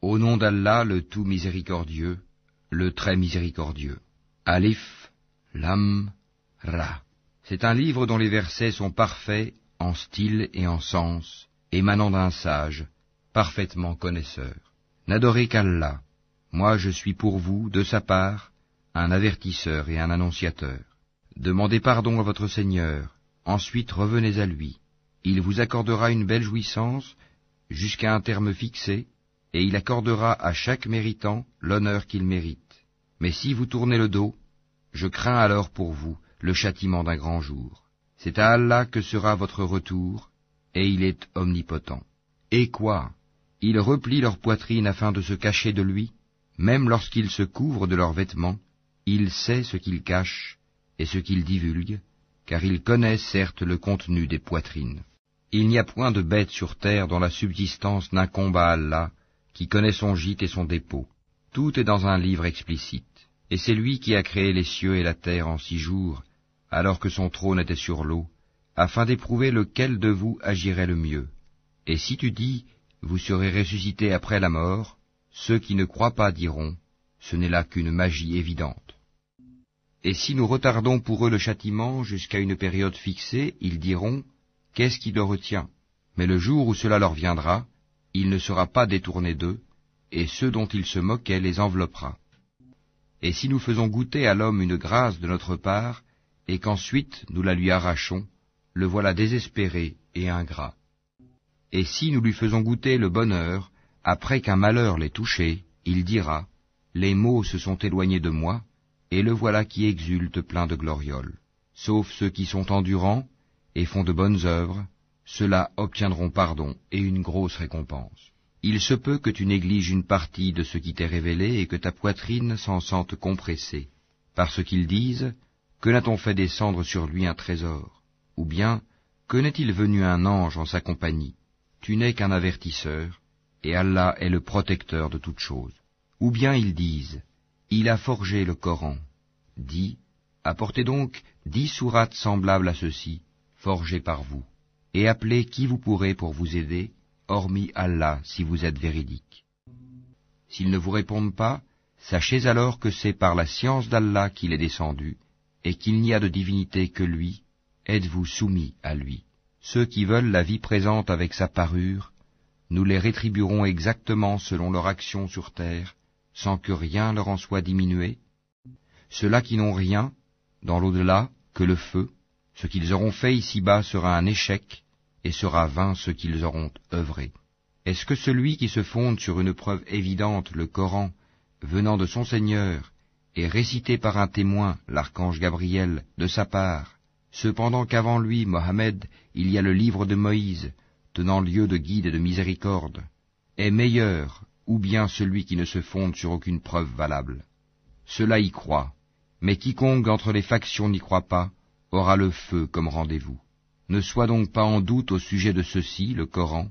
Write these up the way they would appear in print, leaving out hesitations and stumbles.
Au nom d'Allah, le tout miséricordieux, le très miséricordieux. Alif, Lam, Ra. C'est un livre dont les versets sont parfaits en style et en sens, émanant d'un sage, parfaitement connaisseur. N'adorez qu'Allah. Moi je suis pour vous, de sa part, un avertisseur et un annonciateur. Demandez pardon à votre Seigneur, ensuite revenez à lui. Il vous accordera une belle jouissance jusqu'à un terme fixé, et il accordera à chaque méritant l'honneur qu'il mérite. Mais si vous tournez le dos, je crains alors pour vous le châtiment d'un grand jour. C'est à Allah que sera votre retour, et il est omnipotent. Et quoi? Ils replient leur poitrine afin de se cacher de lui, même lorsqu'ils se couvrent de leurs vêtements, il sait ce qu'ils cachent et ce qu'ils divulguent, car il connaît certes le contenu des poitrines. Il n'y a point de bête sur terre dont la subsistance n'incombe à Allah, qui connaît son gîte et son dépôt. Tout est dans un livre explicite. Et c'est lui qui a créé les cieux et la terre en 6 jours, alors que son trône était sur l'eau, afin d'éprouver lequel de vous agirait le mieux. Et si tu dis, vous serez ressuscités après la mort, ceux qui ne croient pas diront, ce n'est là qu'une magie évidente. Et si nous retardons pour eux le châtiment jusqu'à une période fixée, ils diront, qu'est-ce qui le retient? Mais le jour où cela leur viendra, il ne sera pas détourné d'eux, et ceux dont ils se moquaient les enveloppera. Et si nous faisons goûter à l'homme une grâce de notre part, et qu'ensuite nous la lui arrachons, le voilà désespéré et ingrat. Et si nous lui faisons goûter le bonheur, après qu'un malheur l'ait touché, il dira, les maux se sont éloignés de moi, et le voilà qui exulte plein de glorioles. Sauf ceux qui sont endurants et font de bonnes œuvres, ceux-là obtiendront pardon et une grosse récompense. Il se peut que tu négliges une partie de ce qui t'est révélé et que ta poitrine s'en sente compressée, parce qu'ils disent, que n'a-t-on fait descendre sur lui un trésor? Ou bien, que n'est-il venu un ange en sa compagnie? Tu n'es qu'un avertisseur, et Allah est le protecteur de toutes choses. Ou bien ils disent, il a forgé le Coran. Dis, apportez donc 10 sourates semblables à ceci, forgées par vous, et appelez qui vous pourrez pour vous aider, hormis Allah si vous êtes véridique. S'ils ne vous répondent pas, sachez alors que c'est par la science d'Allah qu'il est descendu, et qu'il n'y a de divinité que lui, êtes-vous soumis à lui. Ceux qui veulent la vie présente avec sa parure, nous les rétribuerons exactement selon leur action sur terre, sans que rien leur en soit diminué. Ceux-là qui n'ont rien, dans l'au-delà, que le feu, ce qu'ils auront fait ici-bas sera un échec, et sera vain ce qu'ils auront œuvré. Est-ce que celui qui se fonde sur une preuve évidente, le Coran, venant de son Seigneur, et récité par un témoin, l'archange Gabriel, de sa part, cependant qu'avant lui, Mohammed, il y a le livre de Moïse, tenant lieu de guide et de miséricorde, est meilleur, ou bien celui qui ne se fonde sur aucune preuve valable? Cela y croit, mais quiconque entre les factions n'y croit pas, aura le feu comme rendez-vous. Ne sois donc pas en doute au sujet de ceci, le Coran.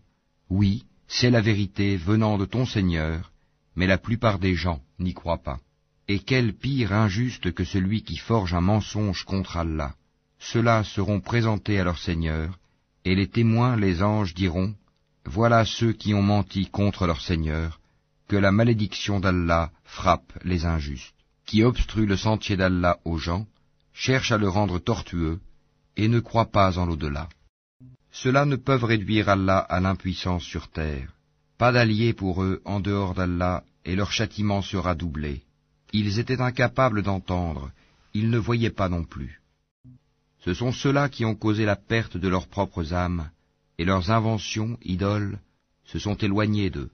Oui, c'est la vérité venant de ton Seigneur, mais la plupart des gens n'y croient pas. Et quel pire injuste que celui qui forge un mensonge contre Allah. Ceux-là seront présentés à leur Seigneur, et les témoins, les anges, diront, voilà ceux qui ont menti contre leur Seigneur, que la malédiction d'Allah frappe les injustes, qui obstruent le sentier d'Allah aux gens, cherchent à le rendre tortueux, et ne croient pas en l'au-delà. Ceux-là ne peuvent réduire Allah à l'impuissance sur terre. Pas d'alliés pour eux en dehors d'Allah, et leur châtiment sera doublé. Ils étaient incapables d'entendre, ils ne voyaient pas non plus. Ce sont ceux-là qui ont causé la perte de leurs propres âmes, et leurs inventions, idoles, se sont éloignées d'eux.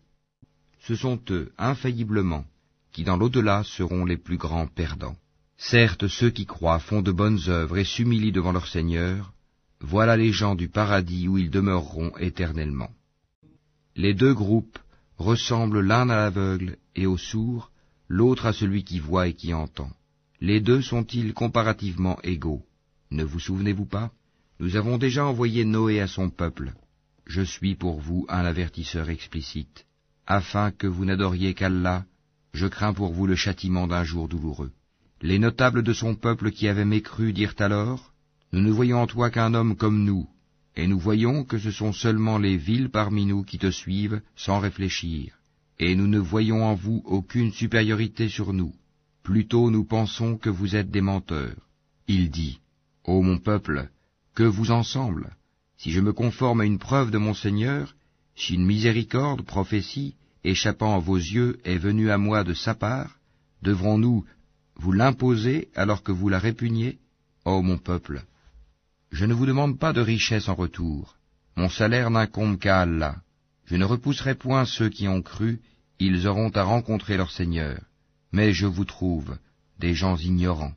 Ce sont eux, infailliblement, qui dans l'au-delà seront les plus grands perdants. Certes, ceux qui croient font de bonnes œuvres et s'humilient devant leur Seigneur, voilà les gens du paradis où ils demeureront éternellement. Les 2 groupes ressemblent l'un à l'aveugle et au sourd, l'autre à celui qui voit et qui entend. Les 2 sont-ils comparativement égaux? Ne vous souvenez-vous pas? Nous avons déjà envoyé Noé à son peuple. Je suis pour vous un avertisseur explicite. Afin que vous n'adoriez qu'Allah, je crains pour vous le châtiment d'un jour douloureux. Les notables de son peuple qui avaient mécru dirent alors, nous ne voyons en toi qu'un homme comme nous, et nous voyons que ce sont seulement les vils parmi nous qui te suivent sans réfléchir. et nous ne voyons en vous aucune supériorité sur nous. Plutôt nous pensons que vous êtes des menteurs. Il dit, Ô mon peuple, que vous ensemble, si je me conforme à une preuve de mon Seigneur, si une miséricorde, prophétie, échappant à vos yeux, est venue à moi de sa part, devrons-nous vous l'imposer alors que vous la répugnez? Ô mon peuple, je ne vous demande pas de richesse en retour. Mon salaire n'incombe qu'à Allah. Je ne repousserai point ceux qui ont cru, ils auront à rencontrer leur Seigneur. Mais je vous trouve des gens ignorants.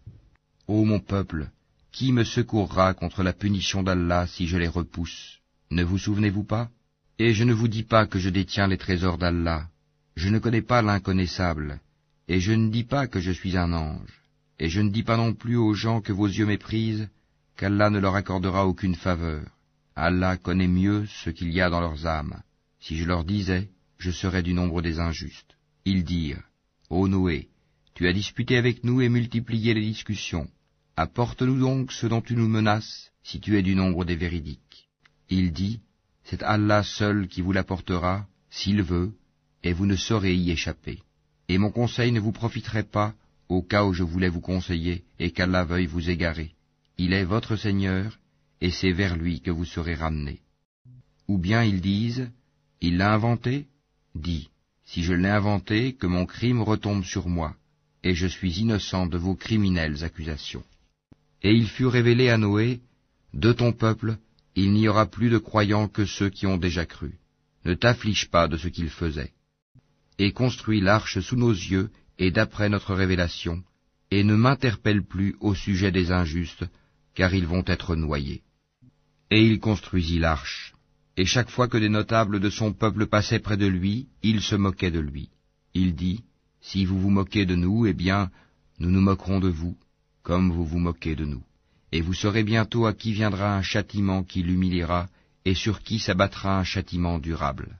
Ô mon peuple, qui me secourra contre la punition d'Allah si je les repousse? Ne vous souvenez-vous pas? Et je ne vous dis pas que je détiens les trésors d'Allah. Je ne connais pas l'inconnaissable. Et je ne dis pas que je suis un ange. Et je ne dis pas non plus aux gens que vos yeux méprisent, qu'Allah ne leur accordera aucune faveur. Allah connaît mieux ce qu'il y a dans leurs âmes. Si je leur disais, je serais du nombre des injustes. Ils dirent, Ô Noé, tu as disputé avec nous et multiplié les discussions. Apporte-nous donc ce dont tu nous menaces, si tu es du nombre des véridiques. Il dit, c'est Allah seul qui vous l'apportera, s'il veut, et vous ne saurez y échapper. Et mon conseil ne vous profiterait pas, au cas où je voulais vous conseiller, et qu'Allah veuille vous égarer. Il est votre Seigneur, et c'est vers lui que vous serez ramenés. Ou bien ils disent, il l'a inventé? Dis, si je l'ai inventé, que mon crime retombe sur moi, et je suis innocent de vos criminelles accusations. Et il fut révélé à Noé, de ton peuple, il n'y aura plus de croyants que ceux qui ont déjà cru. Ne t'afflige pas de ce qu'ils faisaient. Et construis l'arche sous nos yeux, et d'après notre révélation, et ne m'interpelle plus au sujet des injustes, car ils vont être noyés. Et il construisit l'arche, et chaque fois que des notables de son peuple passaient près de lui, il se moquait de lui. Il dit, si vous vous moquez de nous, eh bien, nous nous moquerons de vous, comme vous vous moquez de nous. Et vous saurez bientôt à qui viendra un châtiment qui l'humiliera, et sur qui s'abattra un châtiment durable.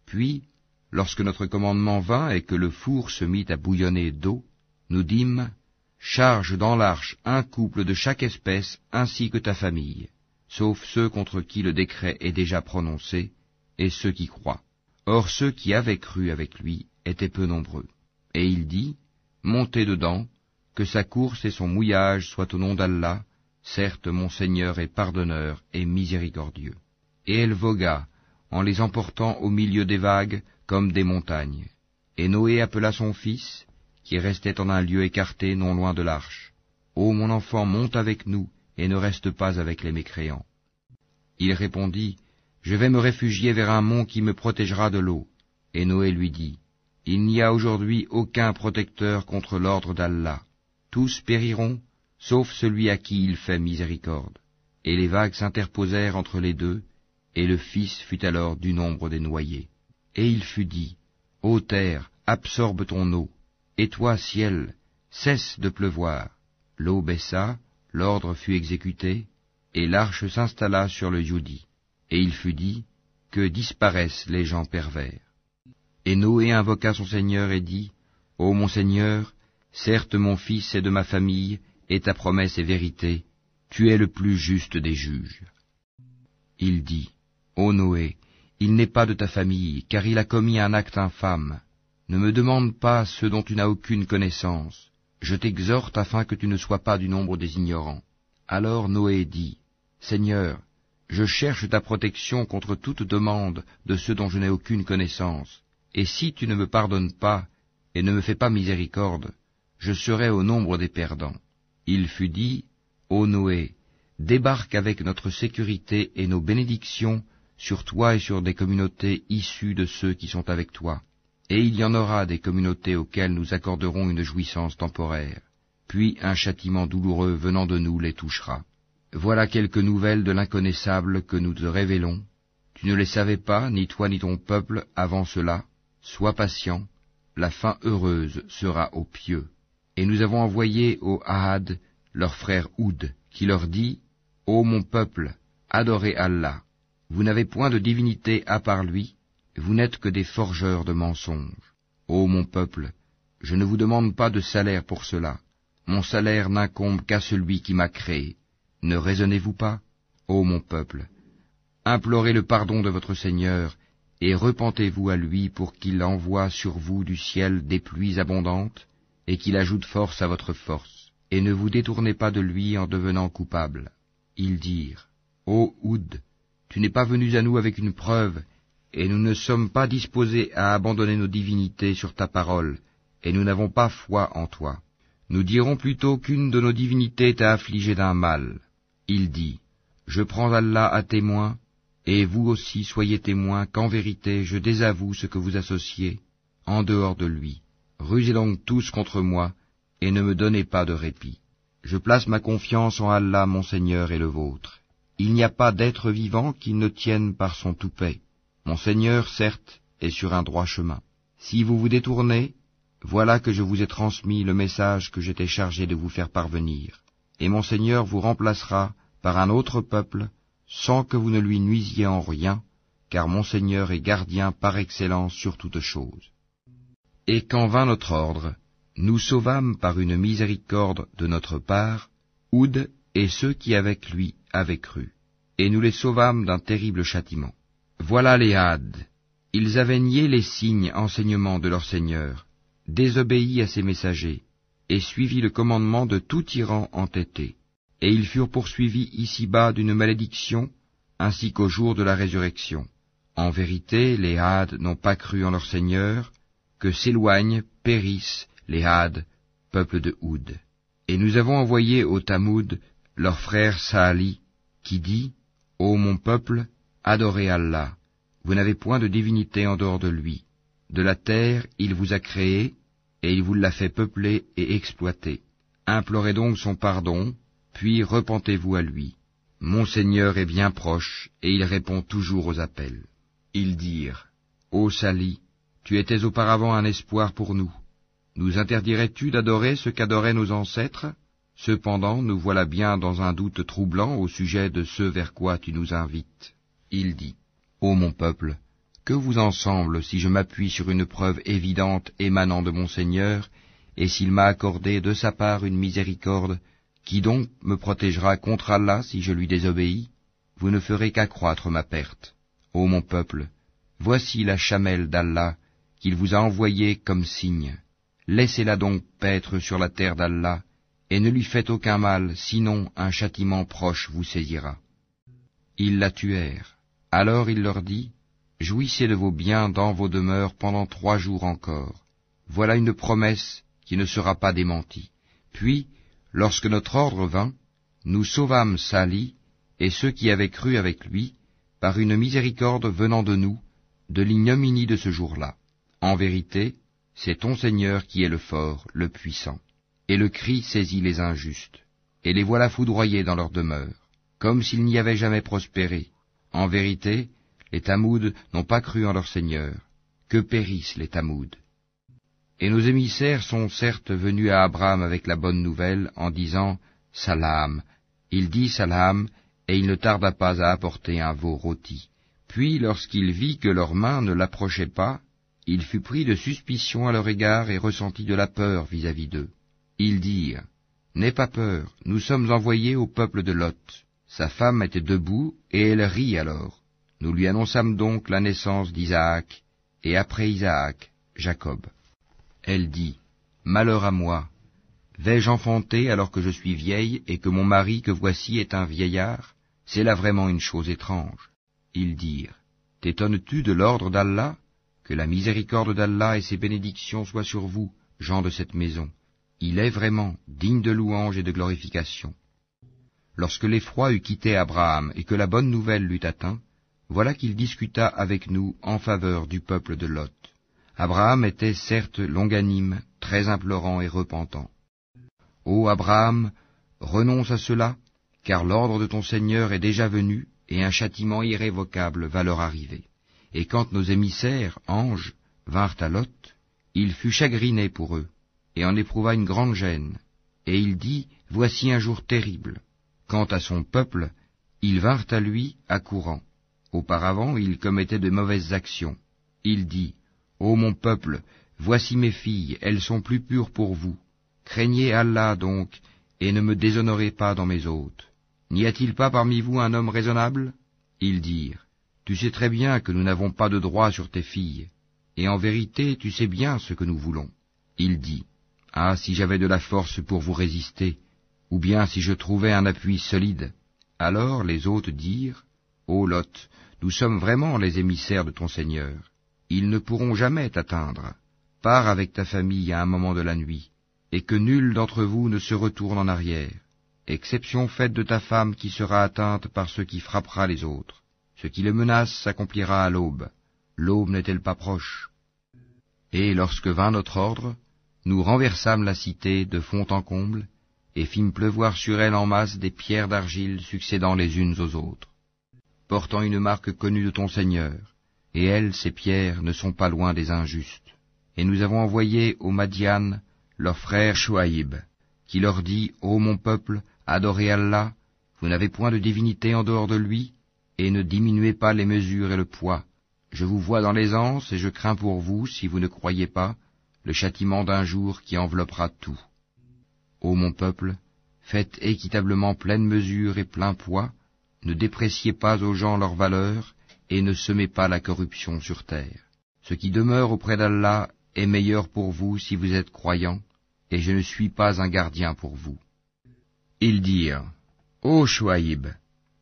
Puis, lorsque notre commandement vint et que le four se mit à bouillonner d'eau, nous dîmes, charge dans l'arche un couple de chaque espèce ainsi que ta famille, sauf ceux contre qui le décret est déjà prononcé, et ceux qui croient. Or ceux qui avaient cru avec lui étaient peu nombreux. Et il dit, montez dedans, que sa course et son mouillage soient au nom d'Allah, certes mon Seigneur est pardonneur et miséricordieux. Et elle vogua, en les emportant au milieu des vagues, comme des montagnes. Et Noé appela son fils, qui restait en un lieu écarté non loin de l'arche. Ô mon enfant, monte avec nous, et ne reste pas avec les mécréants. Il répondit, je vais me réfugier vers un mont qui me protégera de l'eau. Et Noé lui dit, il n'y a aujourd'hui aucun protecteur contre l'ordre d'Allah. Tous périront, sauf celui à qui il fait miséricorde. Et les vagues s'interposèrent entre les deux, et le fils fut alors du nombre des noyés. Et il fut dit, ô terre, absorbe ton eau, et toi, ciel, cesse de pleuvoir. L'eau baissa, l'ordre fut exécuté, et l'arche s'installa sur le Youdi. Et il fut dit, que disparaissent les gens pervers. Et Noé invoqua son Seigneur et dit, ô mon Seigneur, certes mon fils est de ma famille, et ta promesse est vérité, tu es le plus juste des juges. Il dit, ô Noé, il n'est pas de ta famille, car il a commis un acte infâme. Ne me demande pas ce dont tu n'as aucune connaissance. Je t'exhorte afin que tu ne sois pas du nombre des ignorants. Alors Noé dit, Seigneur, je cherche ta protection contre toute demande de ceux dont je n'ai aucune connaissance. Et si tu ne me pardonnes pas et ne me fais pas miséricorde, je serai au nombre des perdants. Il fut dit, ô Noé, débarque avec notre sécurité et nos bénédictions sur toi et sur des communautés issues de ceux qui sont avec toi. Et il y en aura des communautés auxquelles nous accorderons une jouissance temporaire, puis un châtiment douloureux venant de nous les touchera. Voilà quelques nouvelles de l'inconnaissable que nous te révélons. Tu ne les savais pas, ni toi ni ton peuple, avant cela. Sois patient, la fin heureuse sera aux pieux. Et nous avons envoyé au Ahad leur frère Houd, qui leur dit, ô mon peuple, adorez Allah. Vous n'avez point de divinité à part lui, vous n'êtes que des forgeurs de mensonges. Ô mon peuple, je ne vous demande pas de salaire pour cela. Mon salaire n'incombe qu'à celui qui m'a créé. Ne raisonnez-vous pas, ô mon peuple? Implorez le pardon de votre Seigneur, et repentez-vous à lui pour qu'il envoie sur vous du ciel des pluies abondantes, et qu'il ajoute force à votre force, et ne vous détournez pas de lui en devenant coupable. Ils dirent, Ô Houd, tu n'es pas venu à nous avec une preuve, et nous ne sommes pas disposés à abandonner nos divinités sur ta parole, et nous n'avons pas foi en toi. Nous dirons plutôt qu'une de nos divinités t'a affligé d'un mal. Il dit, Je prends Allah à témoin, et vous aussi soyez témoins qu'en vérité je désavoue ce que vous associez, en dehors de lui. Rusez donc tous contre moi, et ne me donnez pas de répit. Je place ma confiance en Allah mon Seigneur et le vôtre. Il n'y a pas d'être vivant qui ne tienne par son toupet. Mon Seigneur, certes, est sur un droit chemin. Si vous vous détournez, voilà que je vous ai transmis le message que j'étais chargé de vous faire parvenir, et mon Seigneur vous remplacera par un autre peuple, sans que vous ne lui nuisiez en rien, car mon Seigneur est gardien par excellence sur toutes choses. Et quand vint notre ordre, nous sauvâmes par une miséricorde de notre part Houd et ceux qui avec lui avaient cru, et nous les sauvâmes d'un terrible châtiment. Voilà les Had, ils avaient nié les signes enseignements de leur Seigneur, désobéi à ses messagers, et suivi le commandement de tout tyran entêté. Et ils furent poursuivis ici-bas d'une malédiction, ainsi qu'au jour de la résurrection. En vérité, les Had n'ont pas cru en leur Seigneur, que s'éloignent, périssent les Had, peuple de Houd. Et nous avons envoyé au Tamoud leur frère Saali, qui dit, Ô mon peuple, adorez Allah, vous n'avez point de divinité en dehors de lui. De la terre, il vous a créé, et il vous l'a fait peupler et exploiter. Implorez donc son pardon, puis repentez-vous à lui. Mon Seigneur est bien proche, et il répond toujours aux appels. Ils dirent, Ô Sali, tu étais auparavant un espoir pour nous. Nous interdirais-tu d'adorer ce qu'adoraient nos ancêtres? Cependant, nous voilà bien dans un doute troublant au sujet de ce vers quoi tu nous invites. Il dit, Ô mon peuple, que vous en semble si je m'appuie sur une preuve évidente émanant de mon Seigneur, et s'il m'a accordé de sa part une miséricorde, qui donc me protégera contre Allah si je lui désobéis? Vous ne ferez qu'accroître ma perte. Ô mon peuple, voici la chamelle d'Allah qu'il vous a envoyée comme signe. Laissez-la donc paître sur la terre d'Allah, et ne lui faites aucun mal, sinon un châtiment proche vous saisira. Ils la tuèrent. Alors il leur dit, Jouissez de vos biens dans vos demeures pendant 3 jours encore. Voilà une promesse qui ne sera pas démentie. Puis, lorsque notre ordre vint, nous sauvâmes Sali et ceux qui avaient cru avec lui, par une miséricorde venant de nous, de l'ignominie de ce jour-là. En vérité, c'est ton Seigneur qui est le fort, le puissant. Et le cri saisit les injustes, et les voilà foudroyés dans leur demeure, comme s'ils n'y avaient jamais prospéré. En vérité, les Tamouds n'ont pas cru en leur Seigneur. Que périssent les Tamouds. Et nos émissaires sont certes venus à Abraham avec la bonne nouvelle, en disant « Salam ». Il dit « Salam », et il ne tarda pas à apporter un veau rôti. Puis, lorsqu'il vit que leurs mains ne l'approchaient pas, il fut pris de suspicion à leur égard et ressentit de la peur vis-à-vis d'eux. Ils dirent « N'aie pas peur, nous sommes envoyés au peuple de Lot. » Sa femme était debout, et elle rit alors. Nous lui annonçâmes donc la naissance d'Isaac, et après Isaac, Jacob. Elle dit, « Malheur à moi! Vais-je enfanter alors que je suis vieille, et que mon mari que voici est un vieillard? C'est là vraiment une chose étrange. » Ils dirent, « T'étonnes-tu de l'ordre d'Allah? Que la miséricorde d'Allah et ses bénédictions soient sur vous, gens de cette maison. Il est vraiment digne de louange et de glorification. » Lorsque l'effroi eut quitté Abraham et que la bonne nouvelle l'eut atteint, voilà qu'il discuta avec nous en faveur du peuple de Lot. Abraham était certes longanime, très implorant et repentant. « Ô Abraham, renonce à cela, car l'ordre de ton Seigneur est déjà venu, et un châtiment irrévocable va leur arriver. » Et quand nos émissaires, anges, vinrent à Lot, il fut chagriné pour eux, et en éprouva une grande gêne. Et il dit, « Voici un jour terrible. » Quant à son peuple, ils vinrent à lui accourant. Auparavant, il commettait de mauvaises actions. Il dit, « Ô mon peuple, voici mes filles, elles sont plus pures pour vous. Craignez Allah donc, et ne me déshonorez pas dans mes hôtes. N'y a-t-il pas parmi vous un homme raisonnable ?» Ils dirent, « Tu sais très bien que nous n'avons pas de droit sur tes filles, et en vérité tu sais bien ce que nous voulons. Il dit, Ah, si j'avais de la force pour vous résister, ou bien si je trouvais un appui solide. Alors les hôtes dirent, Ô Lot, nous sommes vraiment les émissaires de ton Seigneur. Ils ne pourront jamais t'atteindre. Pars avec ta famille à un moment de la nuit, et que nul d'entre vous ne se retourne en arrière, exception faite de ta femme qui sera atteinte par ce qui frappera les autres. Ce qui le menace s'accomplira à l'aube. L'aube n'est-elle pas proche? Et lorsque vint notre ordre, nous renversâmes la cité de fond en comble, et fîmes pleuvoir sur elle en masse des pierres d'argile succédant les unes aux autres, portant une marque connue de ton Seigneur, et elles, ces pierres, ne sont pas loin des injustes. Et nous avons envoyé aux Madian leur frère Chouaïb, qui leur dit, Ô mon peuple, adorez Allah, vous n'avez point de divinité en dehors de lui, et ne diminuez pas les mesures et le poids. Je vous vois dans l'aisance, et je crains pour vous, si vous ne croyez pas, le châtiment d'un jour qui enveloppera tout. Ô mon peuple, faites équitablement pleine mesure et plein poids, ne dépréciez pas aux gens leur valeur, et ne semez pas la corruption sur terre. Ce qui demeure auprès d'Allah est meilleur pour vous si vous êtes croyants, et je ne suis pas un gardien pour vous. Ils dirent, Ô Chouaïb,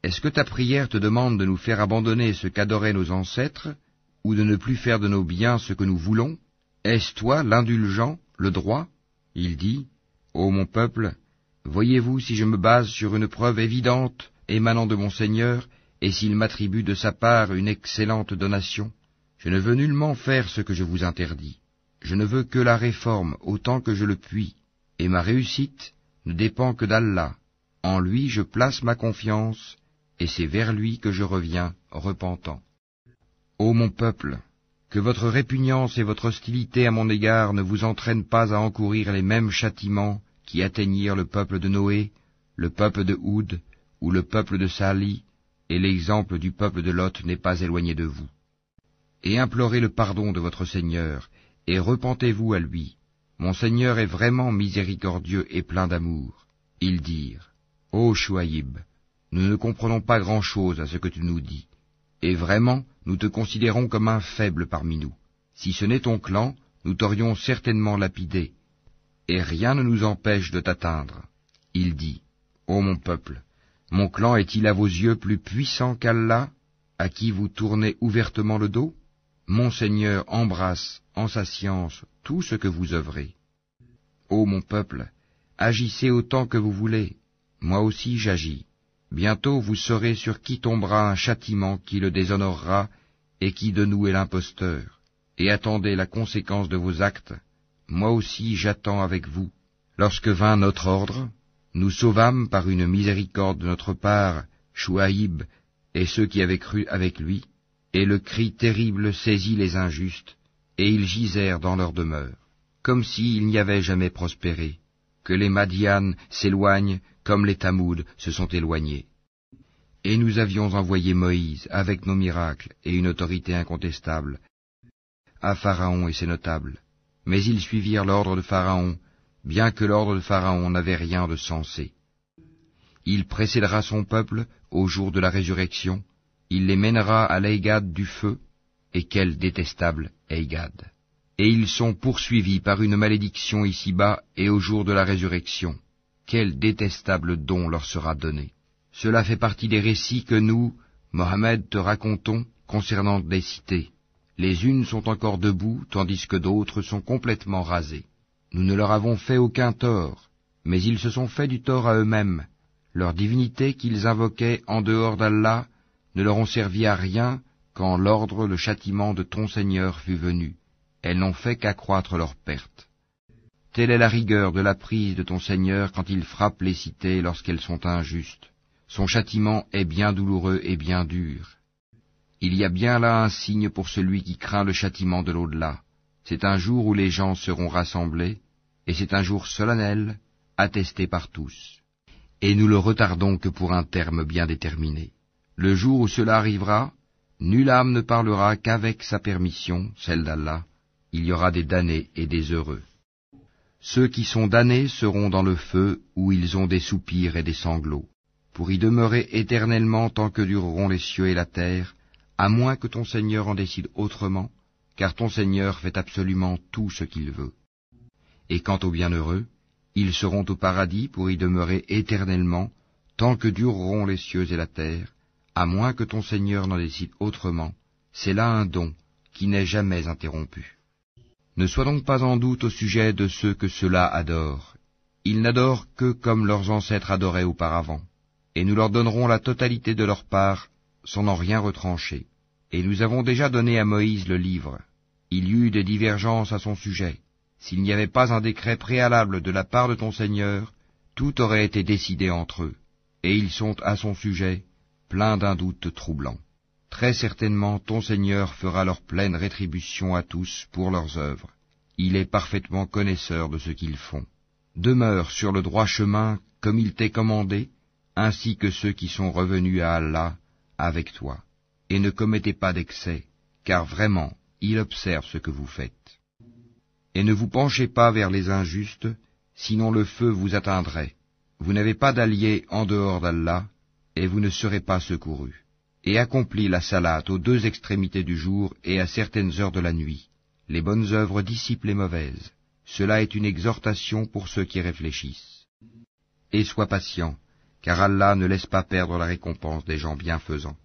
est-ce que ta prière te demande de nous faire abandonner ce qu'adoraient nos ancêtres, ou de ne plus faire de nos biens ce que nous voulons? Est-ce toi l'indulgent, le droit? Il dit, Ô mon peuple, voyez-vous si je me base sur une preuve évidente émanant de mon Seigneur, et s'il m'attribue de sa part une excellente donation? Je ne veux nullement faire ce que je vous interdis. Je ne veux que la réforme autant que je le puis, et ma réussite ne dépend que d'Allah. En lui je place ma confiance, et c'est vers lui que je reviens, repentant. Ô mon peuple, que votre répugnance et votre hostilité à mon égard ne vous entraînent pas à encourir les mêmes châtiments qui atteignirent le peuple de Noé, le peuple de Houd, ou le peuple de Sali, et l'exemple du peuple de Lot n'est pas éloigné de vous. Et implorez le pardon de votre Seigneur, et repentez-vous à lui. Mon Seigneur est vraiment miséricordieux et plein d'amour. Ils dirent, Ô Chouaïb, nous ne comprenons pas grand-chose à ce que tu nous dis, et vraiment nous te considérons comme un faible parmi nous. Si ce n'est ton clan, nous t'aurions certainement lapidé, et rien ne nous empêche de t'atteindre. Il dit, Ô mon peuple, mon clan est-il à vos yeux plus puissant qu'Allah, à qui vous tournez ouvertement le dos? Mon Seigneur embrasse, en sa science, tout ce que vous œuvrez. Ô mon peuple, agissez autant que vous voulez, moi aussi j'agis. Bientôt vous saurez sur qui tombera un châtiment qui le déshonorera, et qui de nous est l'imposteur. Et attendez la conséquence de vos actes, moi aussi j'attends avec vous. Lorsque vint notre ordre, nous sauvâmes par une miséricorde de notre part Chouaïb et ceux qui avaient cru avec lui, et le cri terrible saisit les injustes, et ils gisèrent dans leur demeure, comme s'ils n'y avaient jamais prospéré, que les Madian s'éloignent comme les Tamoud se sont éloignés. Et nous avions envoyé Moïse avec nos miracles et une autorité incontestable à Pharaon et ses notables, mais ils suivirent l'ordre de Pharaon, bien que l'ordre de Pharaon n'avait rien de sensé. Il précédera son peuple au jour de la résurrection, il les mènera à l'Eigad du feu, et quel détestable Eigad! Et ils sont poursuivis par une malédiction ici-bas et au jour de la résurrection. Quel détestable don leur sera donné! Cela fait partie des récits que nous, Mohammed, te racontons concernant des cités. Les unes sont encore debout, tandis que d'autres sont complètement rasées. Nous ne leur avons fait aucun tort, mais ils se sont fait du tort à eux-mêmes. Leur divinité qu'ils invoquaient en dehors d'Allah ne leur ont servi à rien quand l'ordre, le châtiment de ton Seigneur fut venu. Elles n'ont fait qu'accroître leur perte. Telle est la rigueur de la prise de ton Seigneur quand il frappe les cités lorsqu'elles sont injustes. Son châtiment est bien douloureux et bien dur. Il y a bien là un signe pour celui qui craint le châtiment de l'au-delà. C'est un jour où les gens seront rassemblés, et c'est un jour solennel, attesté par tous. Et nous le retardons que pour un terme bien déterminé. Le jour où cela arrivera, nulle âme ne parlera qu'avec sa permission, celle d'Allah. Il y aura des damnés et des heureux. Ceux qui sont damnés seront dans le feu où ils ont des soupirs et des sanglots, pour y demeurer éternellement tant que dureront les cieux et la terre, à moins que ton Seigneur en décide autrement, car ton Seigneur fait absolument tout ce qu'il veut. Et quant aux bienheureux, ils seront au paradis pour y demeurer éternellement, tant que dureront les cieux et la terre, à moins que ton Seigneur n'en décide autrement. C'est là un don qui n'est jamais interrompu. Ne sois donc pas en doute au sujet de ceux que ceux-là adorent. Ils n'adorent que comme leurs ancêtres adoraient auparavant, et nous leur donnerons la totalité de leur part, sans en rien retrancher. Et nous avons déjà donné à Moïse le livre. Il y eut des divergences à son sujet. S'il n'y avait pas un décret préalable de la part de ton Seigneur, tout aurait été décidé entre eux, et ils sont à son sujet pleins d'un doute troublant. Très certainement ton Seigneur fera leur pleine rétribution à tous pour leurs œuvres. Il est parfaitement connaisseur de ce qu'ils font. Demeure sur le droit chemin comme il t'est commandé, ainsi que ceux qui sont revenus à Allah avec toi. Et ne commettez pas d'excès, car vraiment, il observe ce que vous faites. Et ne vous penchez pas vers les injustes, sinon le feu vous atteindrait. Vous n'avez pas d'allié en dehors d'Allah, et vous ne serez pas secourus. Et accomplis la salate aux deux extrémités du jour et à certaines heures de la nuit. Les bonnes œuvres dissipent les mauvaises. Cela est une exhortation pour ceux qui réfléchissent. Et sois patient, car Allah ne laisse pas perdre la récompense des gens bienfaisants.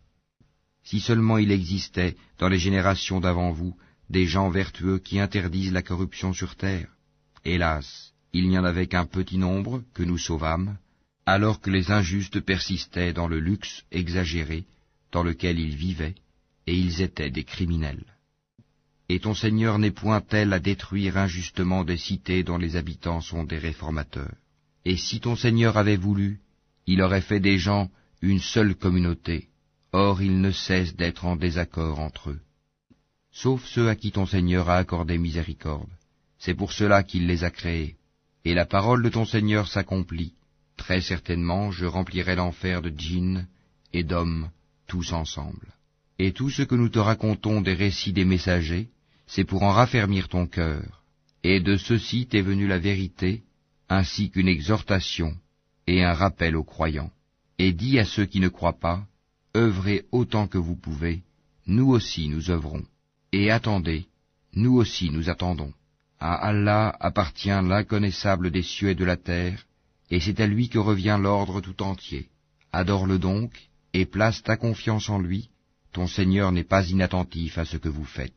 Si seulement il existait, dans les générations d'avant vous, des gens vertueux qui interdisent la corruption sur terre. Hélas, il n'y en avait qu'un petit nombre que nous sauvâmes, alors que les injustes persistaient dans le luxe exagéré dans lequel ils vivaient, et ils étaient des criminels. Et ton Seigneur n'est point tel à détruire injustement des cités dont les habitants sont des réformateurs. Et si ton Seigneur avait voulu, il aurait fait des gens une seule communauté. Or ils ne cessent d'être en désaccord entre eux. Sauf ceux à qui ton Seigneur a accordé miséricorde. C'est pour cela qu'il les a créés. Et la parole de ton Seigneur s'accomplit. Très certainement, je remplirai l'enfer de djinns et d'hommes, tous ensemble. Et tout ce que nous te racontons des récits des messagers, c'est pour en raffermir ton cœur. Et de ceci t'est venue la vérité, ainsi qu'une exhortation et un rappel aux croyants. Et dis à ceux qui ne croient pas, œuvrez autant que vous pouvez, nous aussi nous œuvrons. Et attendez, nous aussi nous attendons. À Allah appartient l'inconnaissable des cieux et de la terre, et c'est à lui que revient l'ordre tout entier. Adore-le donc, et place ta confiance en lui, ton Seigneur n'est pas inattentif à ce que vous faites.